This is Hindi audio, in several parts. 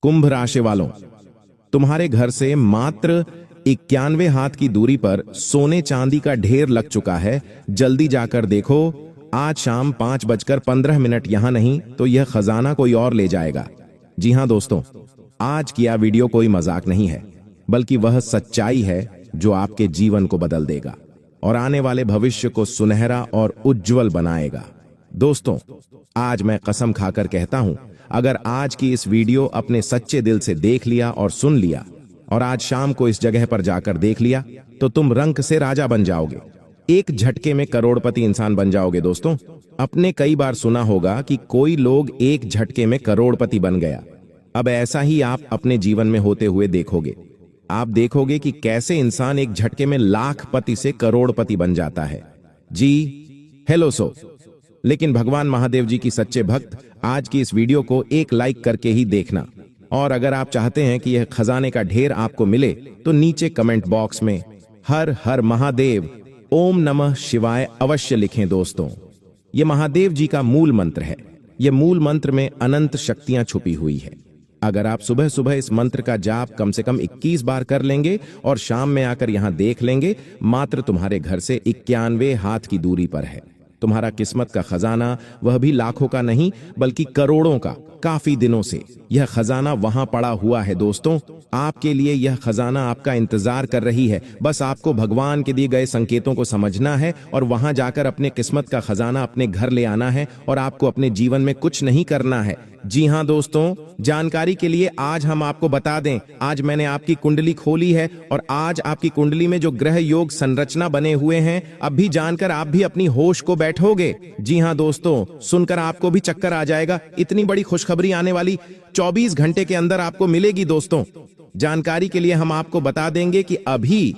कुंभ राशि वालों, तुम्हारे घर से मात्र 91 हाथ की दूरी पर सोने चांदी का ढेर लग चुका है। जल्दी जाकर देखो। आज शाम 5:15 यहां नहीं तो यह खजाना कोई और ले जाएगा। जी हां दोस्तों, आज की यह वीडियो कोई मजाक नहीं है, बल्कि वह सच्चाई है जो आपके जीवन को बदल देगा और आने वाले भविष्य को सुनहरा और उज्जवल बनाएगा। दोस्तों, आज मैं कसम खाकर कहता हूं, अगर आज की इस वीडियो अपने सच्चे दिल से देख लिया और सुन लिया और आज शाम को इस जगह पर जाकर देख लिया तो तुम रंक से राजा बन जाओगे। एक झटके में करोड़पति इंसान बन जाओगे। दोस्तों, आपने कई बार सुना होगा कि कोई लोग एक झटके में करोड़पति बन गया। अब ऐसा ही आप अपने जीवन में होते हुए देखोगे। आप देखोगे कि कैसे इंसान एक झटके में लाखपति से करोड़पति बन जाता है। जी हेलो लेकिन भगवान महादेव जी की सच्चे भक्त आज की इस वीडियो को एक लाइक करके ही देखना। और अगर आप चाहते हैं कि यह खजाने का ढेर आपको मिले तो नीचे कमेंट बॉक्स में हर हर महादेव ओम नमः शिवाय अवश्य लिखें। दोस्तों, यह महादेव जी का मूल मंत्र है। यह मूल मंत्र में अनंत शक्तियां छुपी हुई है। अगर आप सुबह सुबह इस मंत्र का जाप कम से कम 21 बार कर लेंगे और शाम में आकर यहां देख लेंगे, मात्र तुम्हारे घर से 91 हाथ की दूरी पर है तुम्हारा किस्मत का खजाना। वह भी लाखों का नहीं बल्कि करोड़ों का। काफी दिनों से यह खजाना वहां पड़ा हुआ है। दोस्तों, आपके लिए यह खजाना आपका इंतजार कर रही है। बस आपको भगवान के दिए गए संकेतों को समझना है और वहां जाकर अपने किस्मत का खजाना अपने घर ले आना है और आपको अपने जीवन में कुछ नहीं करना है। जी हां दोस्तों, जानकारी के लिए आज हम आपको बता दें, आज मैंने आपकी कुंडली खोली है और आज आपकी कुंडली में जो ग्रह योग संरचना बने हुए हैं, अब भी जानकर आप भी अपनी होश को बैठोगे। जी हां दोस्तों, सुनकर आपको भी चक्कर आ जाएगा। इतनी बड़ी खुशखबरी आने वाली 24 घंटे के अंदर आपको मिलेगी। दोस्तों, जानकारी के लिए हम आपको बता देंगे कि अभी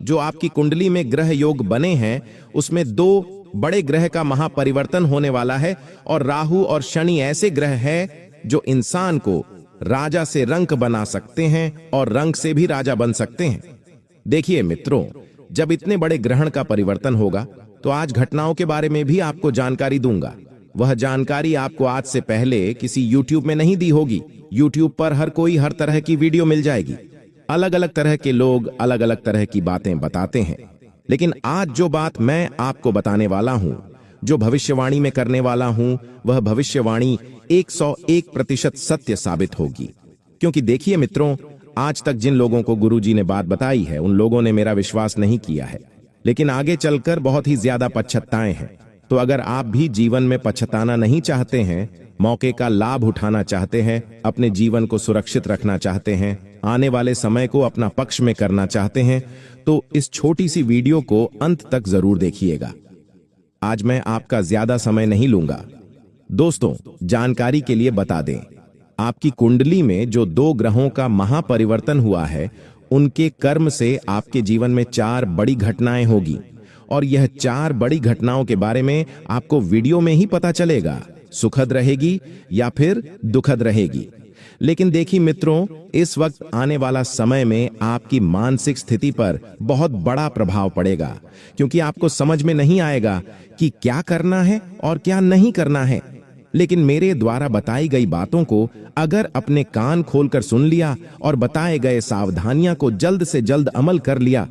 जो आपकी कुंडली में ग्रह योग बने हैं उसमें 2 बड़े ग्रह का महापरिवर्तन होने वाला है और राहु और शनि ऐसे ग्रह हैं जो इंसान को राजा से रंक बना सकते हैं और रंक से भी राजा बन सकते हैं। देखिए मित्रों, जब इतने बड़े ग्रहण का परिवर्तन होगा तो आज घटनाओं के बारे में भी आपको जानकारी दूंगा। वह जानकारी आपको आज से पहले किसी YouTube में नहीं दी होगी। YouTube पर हर कोई हर तरह की वीडियो मिल जाएगी। अलग अलग तरह के लोग अलग अलग तरह की बातें बताते हैं, लेकिन आज जो बात मैं आपको बताने वाला हूं, जो भविष्यवाणी में करने वाला हूं, वह भविष्यवाणी 101% सत्य साबित होगी। क्योंकि देखिए मित्रों, आज तक जिन लोगों को गुरुजी ने बात बताई है उन लोगों ने मेरा विश्वास नहीं किया है, लेकिन आगे चलकर बहुत ही ज्यादा पछताए हैं। तो अगर आप भी जीवन में पछताना नहीं चाहते हैं, मौके का लाभ उठाना चाहते हैं, अपने जीवन को सुरक्षित रखना चाहते हैं, आने वाले समय को अपना पक्ष में करना चाहते हैं, तो इस छोटी सी वीडियो को अंत तक जरूर देखिएगा। आज मैं आपका ज्यादा समय नहीं लूंगा। दोस्तों, जानकारी के लिए बता दें, आपकी कुंडली में जो 2 ग्रहों का महापरिवर्तन हुआ है उनके कर्म से आपके जीवन में 4 बड़ी घटनाएं होगी और यह 4 बड़ी घटनाओं के बारे में आपको वीडियो में ही पता चलेगा। सुखद रहेगी या फिर दुखद रहेगी। लेकिन देखिए मित्रों, इस वक्त आने वाला समय में आपकी मानसिक स्थिति पर बहुत बड़ा प्रभाव पड़ेगा, क्योंकि आपको समझ में नहीं आएगा कि क्या करना है और क्या नहीं करना है। लेकिन मेरे द्वारा बताई गई बातों को अगर अपने कान खोलकर सुन लिया और बताए गए सावधानियां को जल्द से जल्द अमल कर लिया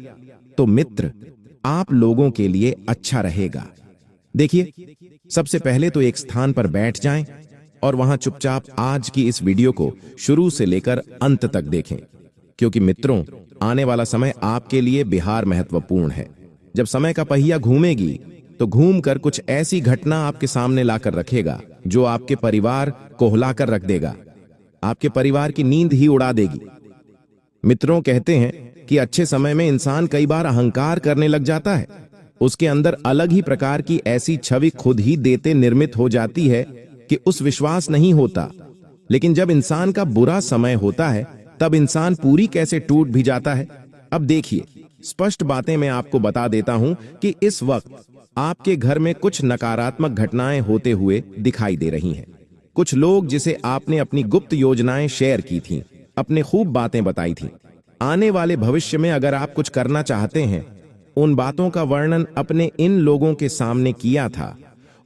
तो मित्र, आप लोगों के लिए अच्छा रहेगा। देखिए, सबसे पहले तो एक स्थान पर बैठ जाएं और वहां चुपचाप आज की इस वीडियो को शुरू से लेकर अंत तक देखें, क्योंकि मित्रों, आने वाला समय आपके लिए बेहार महत्वपूर्ण है। जब समय का पहिया घूमेगी तो घूमकर कुछ ऐसी घटना आपके सामने लाकर रखेगा जो आपके परिवार को हिलाकर रख देगा, आपके परिवार की नींद ही उड़ा देगी। मित्रों, कहते हैं कि अच्छे समय में इंसान कई बार अहंकार करने लग जाता है। उसके अंदर अलग ही प्रकार की ऐसी छवि खुद ही देते निर्मित हो जाती है कि उस विश्वास नहीं होता। लेकिन जब इंसान का बुरा समय होता है तब इंसान पूरी कैसे टूट भी जाता है। अब देखिए, स्पष्ट बातें मैं आपको बता देता हूं कि इस वक्त आपके घर में कुछ नकारात्मक घटनाएं होते हुए दिखाई दे रही हैं। कुछ लोग जिसे आपने अपनी गुप्त योजनाएं शेयर की थीं, अपने खूब बातें बताई थीं, आने वाले भविष्य में अगर आप कुछ करना चाहते हैं, उन बातों का वर्णन अपने इन लोगों के सामने किया था,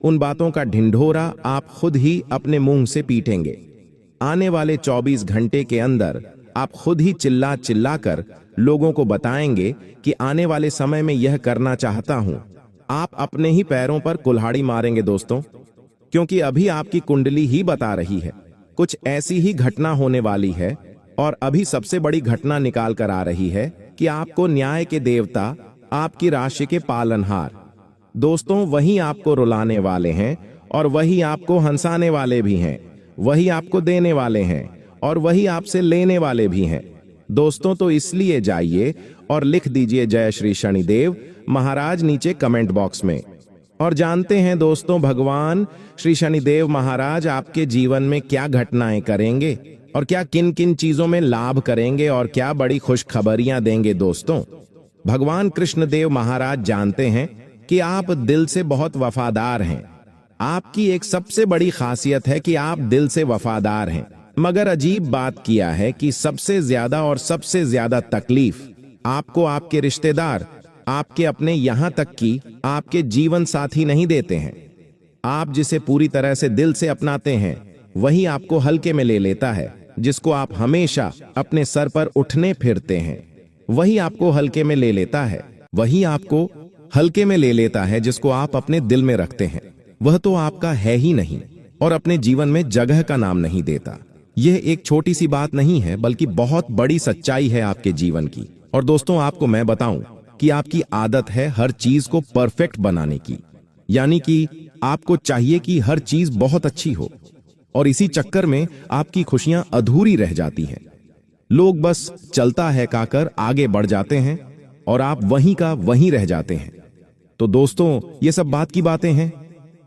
उन बातों का ढिंढोरा आप खुद ही अपने मुंह से पीटेंगे। आने वाले 24 घंटे के अंदर आप खुद ही चिल्ला चिल्ला कर लोगों को बताएंगे कि आने वाले समय में यह करना चाहता हूं। आप अपने ही पैरों पर कुल्हाड़ी मारेंगे दोस्तों, क्योंकि अभी आपकी कुंडली ही बता रही है कुछ ऐसी ही घटना होने वाली है। और अभी सबसे बड़ी घटना निकाल कर आ रही है कि आपको न्याय के देवता, आपकी राशि के पालनहार दोस्तों, वही आपको रुलाने वाले हैं और वही आपको हंसाने वाले भी हैं, वही आपको देने वाले हैं और वही आपसे लेने वाले भी हैं दोस्तों। तो इसलिए जाइए और लिख दीजिए जय श्री शनिदेव महाराज नीचे कमेंट बॉक्स में। और जानते हैं दोस्तों, भगवान श्री शनिदेव महाराज आपके जीवन में क्या घटनाएं करेंगे और क्या किन किन चीजों में लाभ करेंगे और क्या बड़ी खुशखबरियां देंगे दोस्तों। भगवान कृष्णदेव महाराज जानते हैं कि आप दिल से बहुत वफादार हैं। आपकी एक सबसे बड़ी खासियत है कि आप दिल से वफादार हैं, मगर अजीब बात किया है कि सबसे ज्यादा तकलीफ आपको आपके रिश्तेदार, आपके अपने, यहां तक कि आपके जीवन साथी नहीं देते हैं। आप जिसे पूरी तरह से दिल से अपनाते हैं वही आपको हल्के में ले लेता है। जिसको आप हमेशा अपने सर पर उठने फिरते हैं वही आपको हल्के में ले लेता है। वही आपको हल्के में ले लेता है जिसको आप अपने दिल में रखते हैं वह तो आपका है ही नहीं और अपने जीवन में जगह का नाम नहीं देता। यह एक छोटी सी बात नहीं है बल्कि बहुत बड़ी सच्चाई है आपके जीवन की। और दोस्तों, आपको मैं बताऊं कि आपकी आदत है हर चीज को परफेक्ट बनाने की, यानी कि आपको चाहिए कि हर चीज बहुत अच्छी हो और इसी चक्कर में आपकी खुशियां अधूरी रह जाती हैं। लोग बस चलता है कहकर आगे बढ़ जाते हैं और आप वहीं का वहीं रह जाते हैं। तो दोस्तों, ये सब बात की बातें हैं।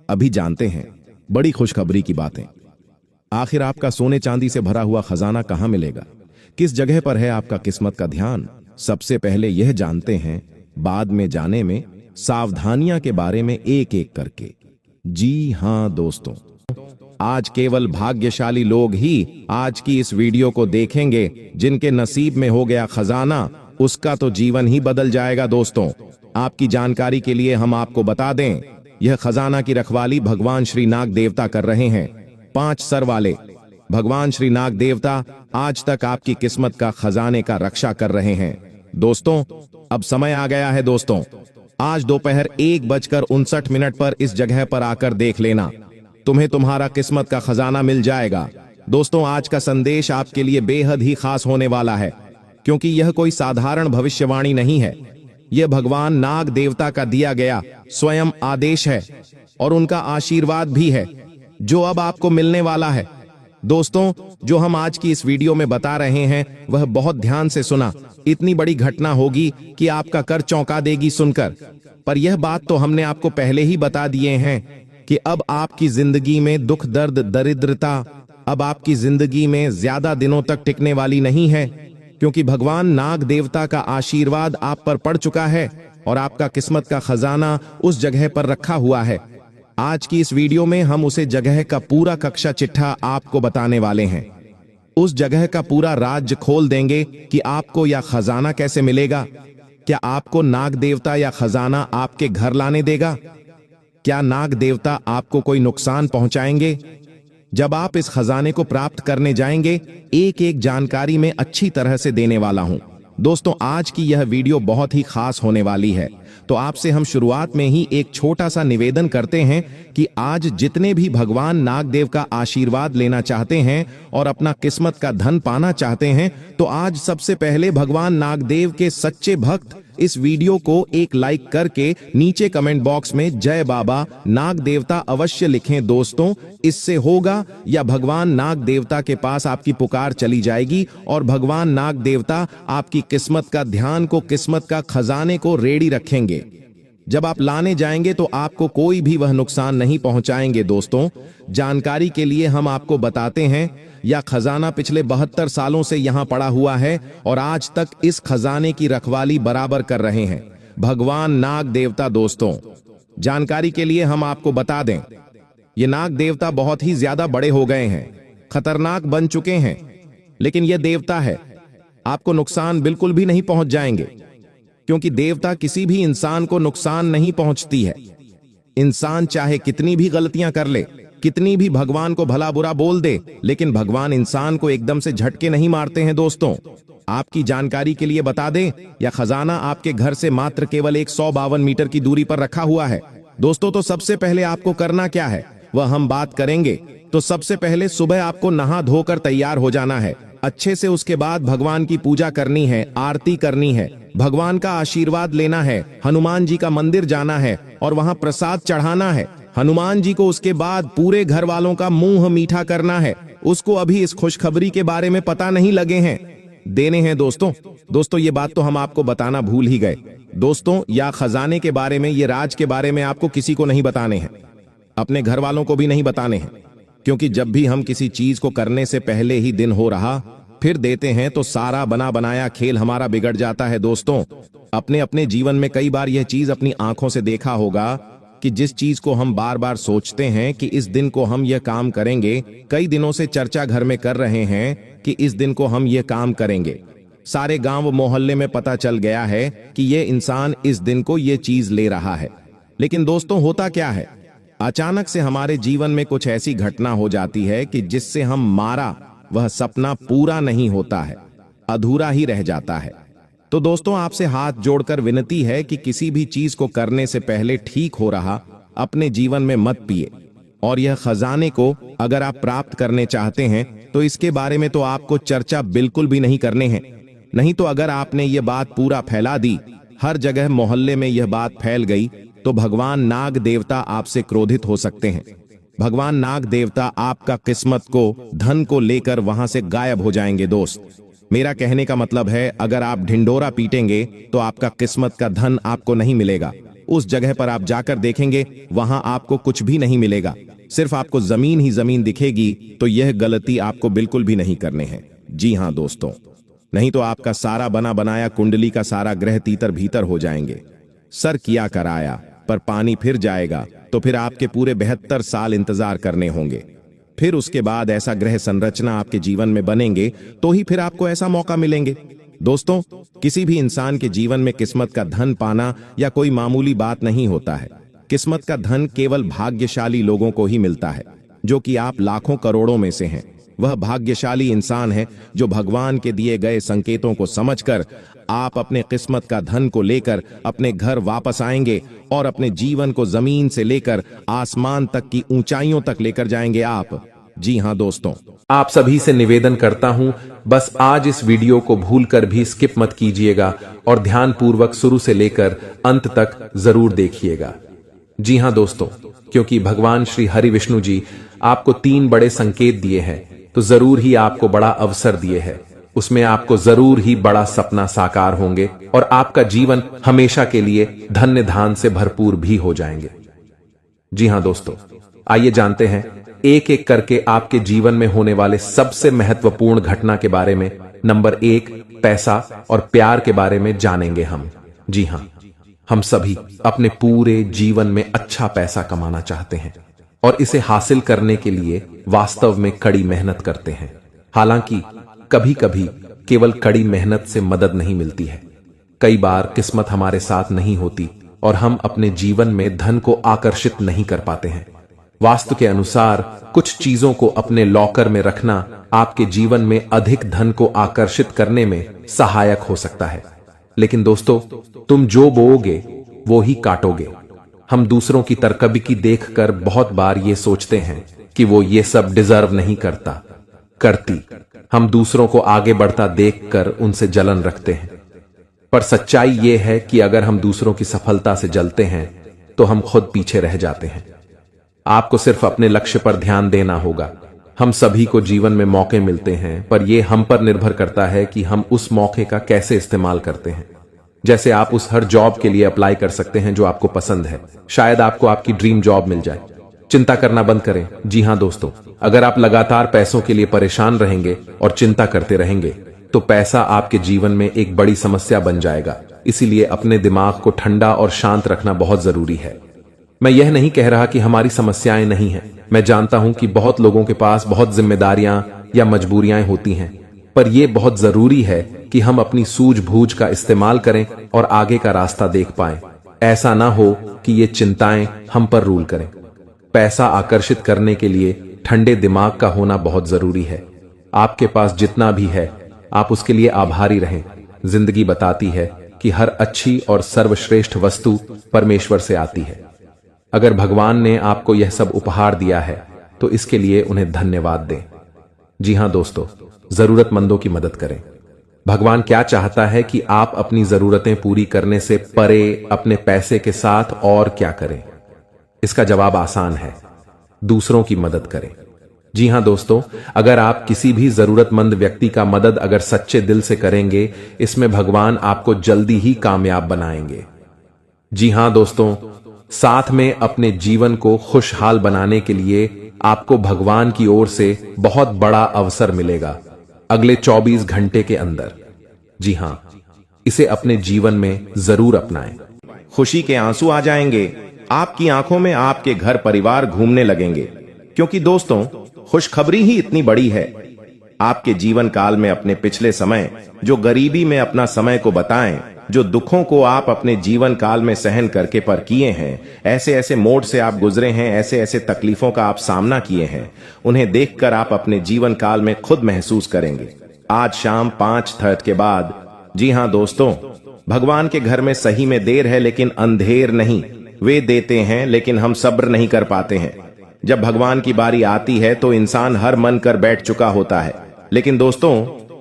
अभी जानते हैं बड़ी खुशखबरी की बातें। आखिर आपका सोने चांदी से भरा हुआ खजाना कहां मिलेगा, किस जगह पर है आपका किस्मत का ध्यान, सबसे पहले यह जानते हैं। बाद में जाने में सावधानियां के बारे में एक एक करके। जी हां दोस्तों, आज केवल भाग्यशाली लोग ही आज की इस वीडियो को देखेंगे। जिनके नसीब में हो गया खजाना उसका तो जीवन ही बदल जाएगा दोस्तों। आपकी जानकारी के लिए हम आपको बता दें, यह खजाना की रखवाली भगवान श्री नाग देवता कर रहे हैं। 5 सर वाले भगवान श्री नाग देवता आज तक आपकी किस्मत का खजाने का रक्षा कर रहे हैं। दोस्तों, अब समय आ गया है दोस्तों, आज दोपहर 1:59 पर इस जगह पर आकर देख लेना, तुम्हें तुम्हारा किस्मत का खजाना मिल जाएगा। दोस्तों, आज का संदेश आपके लिए बेहद ही खास होने वाला है, क्योंकि यह कोई साधारण भविष्यवाणी नहीं है। यह भगवान नाग देवता का दिया गया स्वयं आदेश है और उनका आशीर्वाद भी है जो अब आपको मिलने वाला है। दोस्तों, जो हम आज की इस वीडियो में बता रहे हैं वह बहुत ध्यान से सुना। इतनी बड़ी घटना होगी कि आपका कर चौंका देगी सुनकर। पर यह बात तो हमने आपको पहले ही बता दिए हैं कि अब आपकी जिंदगी में दुख, दर्द, दरिद्रता अब आपकी जिंदगी में ज्यादा दिनों तक टिकने वाली नहीं है, क्योंकि भगवान नाग देवता का आशीर्वाद आप पर पड़ चुका है और आपका किस्मत का खजाना उस जगह पर रखा हुआ है। आज की इस वीडियो में हम उसे जगह का पूरा कक्षा चिट्ठा आपको बताने वाले हैं। उस जगह का पूरा राज खोल देंगे कि आपको यह खजाना कैसे मिलेगा। क्या आपको नाग देवता या खजाना आपके घर लाने देगा? क्या नाग देवता आपको कोई नुकसान पहुंचाएंगे? जब आप इस खजाने को प्राप्त करने जाएंगे, एक एक जानकारी में अच्छी तरह से देने वाला हूं। दोस्तों, आज की यह वीडियो बहुत ही खास होने वाली है, तो आपसे हम शुरुआत में ही एक छोटा सा निवेदन करते हैं कि आज जितने भी भगवान नागदेव का आशीर्वाद लेना चाहते हैं और अपना किस्मत का धन पाना चाहते हैं, तो आज सबसे पहले भगवान नागदेव के सच्चे भक्त इस वीडियो को एक लाइक करके नीचे कमेंट बॉक्स में जय बाबा नाग देवता अवश्य लिखें। दोस्तों, इससे होगा या भगवान नाग देवता के पास आपकी पुकार चली जाएगी और भगवान नाग देवता आपकी किस्मत का ध्यान को, किस्मत का खजाने को रेडी रखेंगे। जब आप लाने जाएंगे तो आपको कोई भी वह नुकसान नहीं पहुंचाएंगे। दोस्तों, जानकारी के लिए हम आपको बताते हैं, यह खजाना पिछले 72 सालों से यहां पड़ा हुआ है और आज तक इस खजाने की रखवाली बराबर कर रहे हैं भगवान नाग देवता। दोस्तों, जानकारी के लिए हम आपको बता दें, ये नाग देवता बहुत ही ज्यादा बड़े हो गए हैं, खतरनाक बन चुके हैं, लेकिन यह देवता है, आपको नुकसान बिल्कुल भी नहीं पहुंच जाएंगे, क्योंकि देवता किसी भी इंसान को नुकसान नहीं पहुंचती है। इंसान चाहे कितनी भी गलतियां कर ले, कितनी भी भगवान को भला बुरा बोल दे, लेकिन भगवान इंसान को एकदम से झटके नहीं मारते हैं दोस्तों। आपकी जानकारी के लिए बता दें, यह खजाना आपके घर से मात्र केवल 152 मीटर की दूरी पर रखा हुआ है दोस्तों। तो सबसे पहले आपको करना क्या है वह हम बात करेंगे। तो सबसे पहले सुबह आपको नहा धोकर तैयार हो जाना है अच्छे से। उसके बाद भगवान की पूजा करनी है, आरती करनी है, भगवान का आशीर्वाद लेना है, हनुमान जी का मंदिर जाना है और वहां प्रसाद चढ़ाना है हनुमान जी को। उसके बाद पूरे घर वालों का मुंह मीठा करना है। उसको अभी इस खुशखबरी के बारे में पता नहीं लगे हैं, देने हैं दोस्तों ये बात तो हम आपको बताना भूल ही गए दोस्तों। या खजाने के बारे में, ये राज के बारे में आपको किसी को नहीं बताने हैं, अपने घर वालों को भी नहीं बताने हैं। क्योंकि जब भी हम किसी चीज को करने से पहले ही दिन हो रहा फिर देते हैं तो सारा बना बनाया खेल हमारा बिगड़ जाता है दोस्तों। अपने अपने जीवन में कई बार यह चीज अपनी आंखों से देखा होगा कि जिस चीज को हम बार बार सोचते हैं कि इस दिन को हम यह काम करेंगे, कई दिनों से चर्चा घर में कर रहे हैं कि इस दिन को हम यह काम करेंगे। सारे गांव मोहल्ले में पता चल गया है कि यह इंसान इस दिन को यह चीज ले रहा है। लेकिन दोस्तों होता क्या है, अचानक से हमारे जीवन में कुछ ऐसी घटना हो जाती है कि जिससे हम मारा वह सपना पूरा नहीं होता है, अधूरा ही रह जाता है। तो दोस्तों आपसे हाथ जोड़कर विनती है कि किसी भी चीज को करने से पहले ठीक हो रहा अपने जीवन में मत पिए। और यह खजाने को अगर आप प्राप्त करने चाहते हैं तो इसके बारे में तो आपको चर्चा बिल्कुल भी नहीं करने हैं। नहीं तो अगर आपने ये बात पूरा फैला दी, हर जगह मोहल्ले में यह बात फैल गई, तो भगवान नाग देवता आपसे क्रोधित हो सकते हैं। भगवान नाग देवता आपका किस्मत को, धन को लेकर वहां से गायब हो जाएंगे दोस्त। मेरा कहने का मतलब है, अगर आप ढिंडोरा पीटेंगे तो आपका किस्मत का धन आपको नहीं मिलेगा। उस जगह पर आप जाकर देखेंगे वहां आपको कुछ भी नहीं मिलेगा, सिर्फ आपको जमीन ही जमीन दिखेगी। तो यह गलती आपको बिल्कुल भी नहीं करने हैं। जी हाँ दोस्तों, नहीं तो आपका सारा बना बनाया कुंडली का सारा ग्रह तीतर भीतर हो जाएंगे। सर किया कराया पर पानी फिर जाएगा, तो फिर आपके पूरे 72 साल इंतजार करने होंगे। फिर उसके बाद ऐसा ग्रह संरचना आपके जीवन में बनेंगे तो ही फिर आपको ऐसा मौका मिलेंगे। दोस्तों किसी भी इंसान के जीवन में किस्मत का धन पाना या कोई मामूली बात नहीं होता है। किस्मत का धन केवल भाग्यशाली लोगों को ही मिलता है, जो कि आप लाखों करोड़ों में से हैं। वह भाग्यशाली इंसान है जो भगवान के दिए गए संकेतों को समझकर आप अपने किस्मत का धन को लेकर अपने घर वापस आएंगे और अपने जीवन को जमीन से लेकर आसमान तक की ऊंचाइयों तक लेकर जाएंगे आप। जी हाँ दोस्तों, आप सभी से निवेदन करता हूं, बस आज इस वीडियो को भूलकर भी स्किप मत कीजिएगा और ध्यानपूर्वक शुरू से लेकर अंत तक जरूर देखिएगा। जी हाँ दोस्तों, क्योंकि भगवान श्री हरि विष्णु जी आपको 3 बड़े संकेत दिए हैं, तो जरूर ही आपको बड़ा अवसर दिए हैं। उसमें आपको जरूर ही बड़ा सपना साकार होंगे और आपका जीवन हमेशा के लिए धन्य धान से भरपूर भी हो जाएंगे। जी हाँ दोस्तों, आइए जानते हैं एक एक करके आपके जीवन में होने वाले सबसे महत्वपूर्ण घटना के बारे में। नंबर 1, पैसा और प्यार के बारे में जानेंगे हम। जी हाँ, हम सभी अपने पूरे जीवन में अच्छा पैसा कमाना चाहते हैं और इसे हासिल करने के लिए वास्तव में कड़ी मेहनत करते हैं। हालांकि कभी कभी केवल कड़ी मेहनत से मदद नहीं मिलती है। कई बार किस्मत हमारे साथ नहीं होती और हम अपने जीवन में धन को आकर्षित नहीं कर पाते हैं। वास्तु के अनुसार कुछ चीजों को अपने लॉकर में रखना आपके जीवन में अधिक धन को आकर्षित करने में सहायक हो सकता है। लेकिन दोस्तों, तुम जो बोओगे वो ही काटोगे। हम दूसरों की तरकबकी देखकर बहुत बार ये सोचते हैं कि वो ये सब डिजर्व नहीं करती। हम दूसरों को आगे बढ़ता देखकर उनसे जलन रखते हैं। पर सच्चाई ये है कि अगर हम दूसरों की सफलता से जलते हैं तो हम खुद पीछे रह जाते हैं। आपको सिर्फ अपने लक्ष्य पर ध्यान देना होगा। हम सभी को जीवन में मौके मिलते हैं, पर यह हम पर निर्भर करता है कि हम उस मौके का कैसे इस्तेमाल करते हैं। जैसे आप उस हर जॉब के लिए अप्लाई कर सकते हैं जो आपको पसंद है। शायद आपको आपकी ड्रीम जॉब मिल जाए। चिंता करना बंद करें। जी हाँ दोस्तों, अगर आप लगातार पैसों के लिए परेशान रहेंगे और चिंता करते रहेंगे तो पैसा आपके जीवन में एक बड़ी समस्या बन जाएगा। इसीलिए अपने दिमाग को ठंडा और शांत रखना बहुत जरूरी है। मैं यह नहीं कह रहा कि हमारी समस्याएं नहीं हैं। मैं जानता हूं कि बहुत लोगों के पास बहुत जिम्मेदारियां या मजबूरियां होती हैं, पर यह बहुत जरूरी है कि हम अपनी सूझबूझ का इस्तेमाल करें और आगे का रास्ता देख पाएं। ऐसा ना हो कि ये चिंताएं हम पर रूल करें। पैसा आकर्षित करने के लिए ठंडे दिमाग का होना बहुत जरूरी है। आपके पास जितना भी है आप उसके लिए आभारी रहें। जिंदगी बताती है कि हर अच्छी और सर्वश्रेष्ठ वस्तु परमेश्वर से आती है। अगर भगवान ने आपको यह सब उपहार दिया है तो इसके लिए उन्हें धन्यवाद दें। जी हां दोस्तों, जरूरतमंदों की मदद करें। भगवान क्या चाहता है कि आप अपनी जरूरतें पूरी करने से परे अपने पैसे के साथ और क्या करें? इसका जवाब आसान है, दूसरों की मदद करें। जी हां दोस्तों, अगर आप किसी भी जरूरतमंद व्यक्ति का मदद अगर सच्चे दिल से करेंगे, इसमें भगवान आपको जल्दी ही कामयाब बनाएंगे। जी हां दोस्तों, साथ में अपने जीवन को खुशहाल बनाने के लिए आपको भगवान की ओर से बहुत बड़ा अवसर मिलेगा अगले 24 घंटे के अंदर। जी हां, इसे अपने जीवन में जरूर अपनाएं। खुशी के आंसू आ जाएंगे, आपकी आंखों में आपके घर परिवार घूमने लगेंगे, क्योंकि दोस्तों खुशखबरी ही इतनी बड़ी है। आपके जीवन काल में अपने पिछले समय, जो गरीबी में अपना समय को बताएं, जो दुखों को आप अपने जीवन काल में सहन करके पर किए हैं, ऐसे ऐसे मोड़ से आप गुजरे हैं, ऐसे ऐसे तकलीफों का आप सामना किए हैं, उन्हें देखकर आप अपने जीवन काल में खुद महसूस करेंगे। आज शाम 5:30 के बाद, जी हां दोस्तों, भगवान के घर में सही में देर है लेकिन अंधेर नहीं। वे देते हैं लेकिन हम सब्र नहीं कर पाते हैं। जब भगवान की बारी आती है तो इंसान हर मन कर बैठ चुका होता है, लेकिन दोस्तों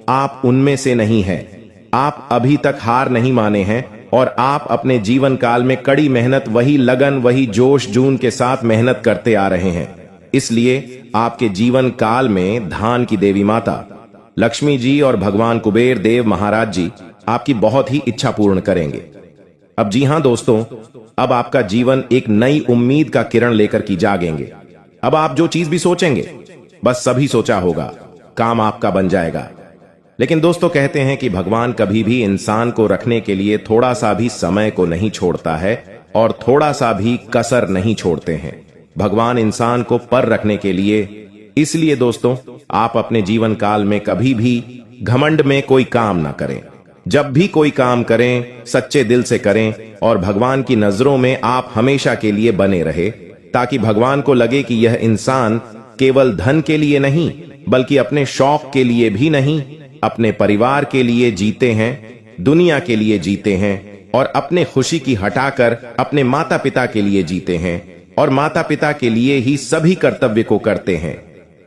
आप उनमें से नहीं हैं। आप अभी तक हार नहीं माने हैं और आप अपने जीवन काल में कड़ी मेहनत, वही लगन, वही जोश जून के साथ मेहनत करते आ रहे हैं। इसलिए आपके जीवन काल में धान की देवी माता लक्ष्मी जी और भगवान कुबेर देव महाराज जी आपकी बहुत ही इच्छा पूर्ण करेंगे। अब जी हां दोस्तों, अब आपका जीवन एक नई उम्मीद का किरण लेकर की जागेंगे। अब आप जो चीज भी सोचेंगे, बस सभी सोचा होगा, काम आपका बन जाएगा। लेकिन दोस्तों कहते हैं कि भगवान कभी भी इंसान को रखने के लिए थोड़ा सा भी समय को नहीं छोड़ता है और थोड़ा सा भी कसर नहीं छोड़ते हैं। भगवान इंसान को पर रखने के लिए, इसलिए दोस्तों आप अपने जीवन काल में कभी भी घमंड में कोई काम ना करें। जब भी कोई काम करें सच्चे दिल से करें और भगवान की नजरों में आप हमेशा के लिए बने रहे, ताकि भगवान को लगे कि यह इंसान केवल धन के लिए नहीं बल्कि अपने शौक के लिए भी नहीं, अपने परिवार के लिए जीते हैं, दुनिया के लिए जीते हैं और अपने खुशी की हटाकर अपने माता पिता के लिए जीते हैं और माता पिता के लिए ही सभी कर्तव्य को करते हैं।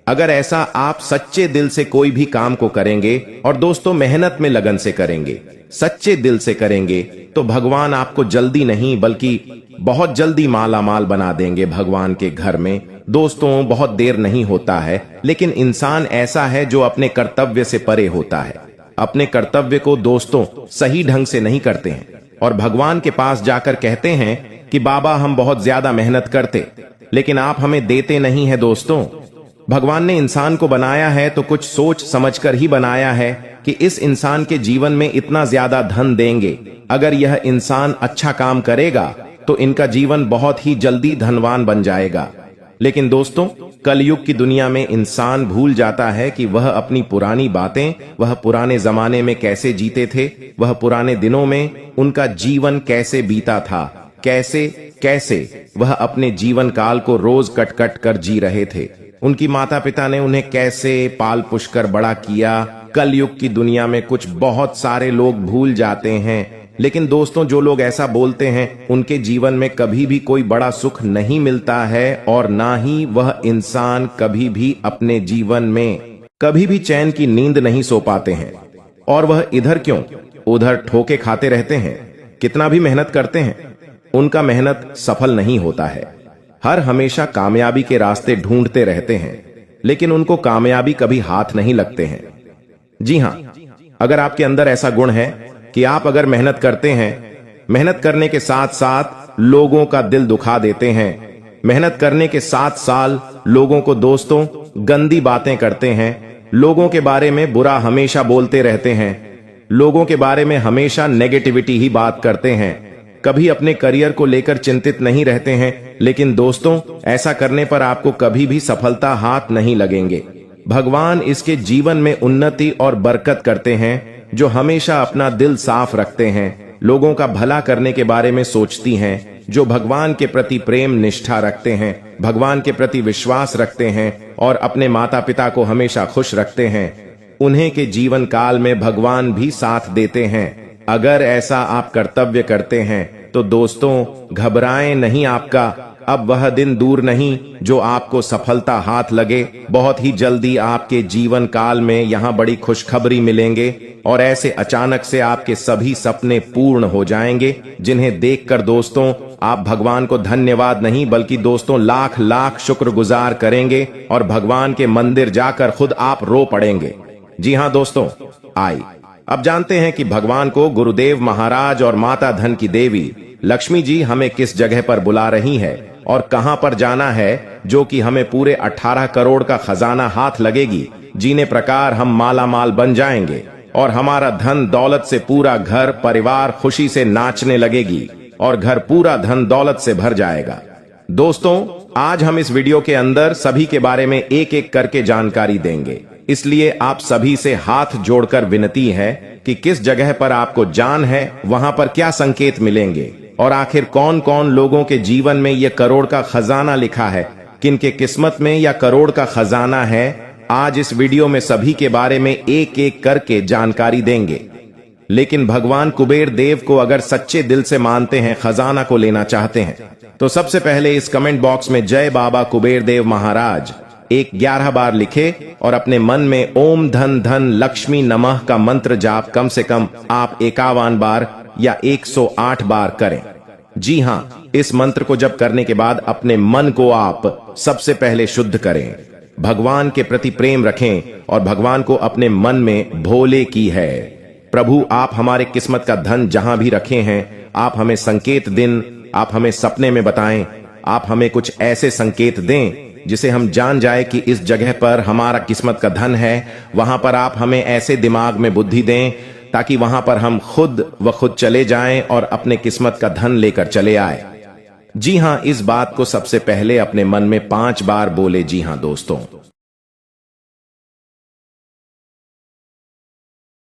अगर ऐसा आप सच्चे दिल से कोई भी काम को करेंगे और दोस्तों मेहनत में लगन से करेंगे, सच्चे दिल से करेंगे, तो भगवान आपको जल्दी नहीं बल्कि बहुत जल्दी माला माल बना देंगे भगवान के घर में। दोस्तों बहुत देर नहीं होता है, लेकिन इंसान ऐसा है जो अपने कर्तव्य से परे होता है। अपने कर्तव्य को दोस्तों सही ढंग से नहीं करते हैं और भगवान के पास जाकर कहते हैं कि बाबा हम बहुत ज्यादा मेहनत करते, लेकिन आप हमें देते नहीं है। दोस्तों भगवान ने इंसान को बनाया है तो कुछ सोच समझकर ही बनाया है कि इस इंसान के जीवन में इतना ज्यादा धन देंगे। अगर यह इंसान अच्छा काम करेगा तो इनका जीवन बहुत ही जल्दी धनवान बन जाएगा। लेकिन दोस्तों कलयुग की दुनिया में इंसान भूल जाता है कि वह अपनी पुरानी बातें, वह पुराने जमाने में कैसे जीते थे, वह पुराने दिनों में उनका जीवन कैसे बीता था, कैसे कैसे वह अपने जीवन काल को रोज कट कट कर जी रहे थे। उनकी माता पिता ने उन्हें कैसे पाल पुष कर बड़ा किया। कलयुग की दुनिया में कुछ बहुत सारे लोग भूल जाते हैं, लेकिन दोस्तों जो लोग ऐसा बोलते हैं उनके जीवन में कभी भी कोई बड़ा सुख नहीं मिलता है और ना ही वह इंसान कभी भी अपने जीवन में कभी भी चैन की नींद नहीं सो पाते हैं। और वह इधर क्यों उधर ठोके खाते रहते हैं, कितना भी मेहनत करते हैं उनका मेहनत सफल नहीं होता है। हर हमेशा कामयाबी के रास्ते ढूंढते रहते हैं, लेकिन उनको कामयाबी कभी हाथ नहीं लगते हैं। जी हां, अगर आपके अंदर ऐसा गुण है कि आप अगर मेहनत करते हैं, मेहनत करने के साथ साथ लोगों का दिल दुखा देते हैं, मेहनत करने के साथ साथ लोगों को दोस्तों गंदी बातें करते हैं, लोगों के बारे में बुरा हमेशा बोलते रहते हैं, लोगों के बारे में हमेशा नेगेटिविटी ही बात करते हैं, कभी अपने करियर को लेकर चिंतित नहीं रहते हैं, लेकिन दोस्तों ऐसा करने पर आपको कभी भी सफलता हाथ नहीं लगेंगे। भगवान इसके जीवन में उन्नति और बरकत करते हैं जो हमेशा अपना दिल साफ रखते हैं, लोगों का भला करने के बारे में सोचती हैं, जो भगवान के प्रति प्रेम निष्ठा रखते हैं, भगवान के प्रति विश्वास रखते हैं और अपने माता पिता को हमेशा खुश रखते हैं, उन्हें के जीवन काल में भगवान भी साथ देते हैं। अगर ऐसा आप कर्तव्य करते हैं तो दोस्तों घबराएं नहीं, आपका अब वह दिन दूर नहीं जो आपको सफलता हाथ लगे। बहुत ही जल्दी आपके जीवन काल में यहाँ बड़ी खुशखबरी मिलेंगे और ऐसे अचानक से आपके सभी सपने पूर्ण हो जाएंगे, जिन्हें देखकर दोस्तों आप भगवान को धन्यवाद नहीं बल्कि दोस्तों लाख लाख शुक्रगुजार करेंगे और भगवान के मंदिर जाकर खुद आप रो पड़ेंगे। जी हाँ दोस्तों, अब जानते हैं कि भगवान को गुरुदेव महाराज और माता धन की देवी लक्ष्मी जी हमें किस जगह पर बुला रही है और कहां पर जाना है, जो कि हमें पूरे 18 करोड़ का खजाना हाथ लगेगी, जीने प्रकार हम माला माल बन जाएंगे और हमारा धन दौलत से पूरा घर परिवार खुशी से नाचने लगेगी और घर पूरा धन दौलत से भर जाएगा। दोस्तों आज हम इस वीडियो के अंदर सभी के बारे में एक एक करके जानकारी देंगे, इसलिए आप सभी से हाथ जोड़कर विनती है कि किस जगह पर आपको जान है, वहां पर क्या संकेत मिलेंगे और आखिर कौन कौन लोगों के जीवन में यह करोड़ का खजाना लिखा है, किनके किस्मत में या करोड़ का खजाना है। आज इस वीडियो में सभी के बारे में एक एक करके जानकारी देंगे। लेकिन भगवान कुबेर देव को अगर सच्चे दिल से मानते हैं, खजाना को लेना चाहते हैं, तो सबसे पहले इस कमेंट बॉक्स में जय बाबा कुबेर देव महाराज 11 बार लिखे और अपने मन में ओम धन धन लक्ष्मी नमः का मंत्र जाप कम से कम आप 51 बार या 108 बार करें। जी हाँ, इस मंत्र को जप करने के बाद अपने मन को आप सबसे पहले शुद्ध करें, भगवान के प्रति प्रेम रखें और भगवान को अपने मन में भोले की है। प्रभु आप हमारे किस्मत का धन जहां भी रखे हैं, आप हमें संकेत दिन, आप हमें सपने में बताएं, आप हमें कुछ ऐसे संकेत दें जिसे हम जान जाए कि इस जगह पर हमारा किस्मत का धन है। वहां पर आप हमें ऐसे दिमाग में बुद्धि दें ताकि वहां पर हम खुद चले जाएं और अपने किस्मत का धन लेकर चले आए। जी हां, इस बात को सबसे पहले अपने मन में 5 बार बोले। जी हां दोस्तों,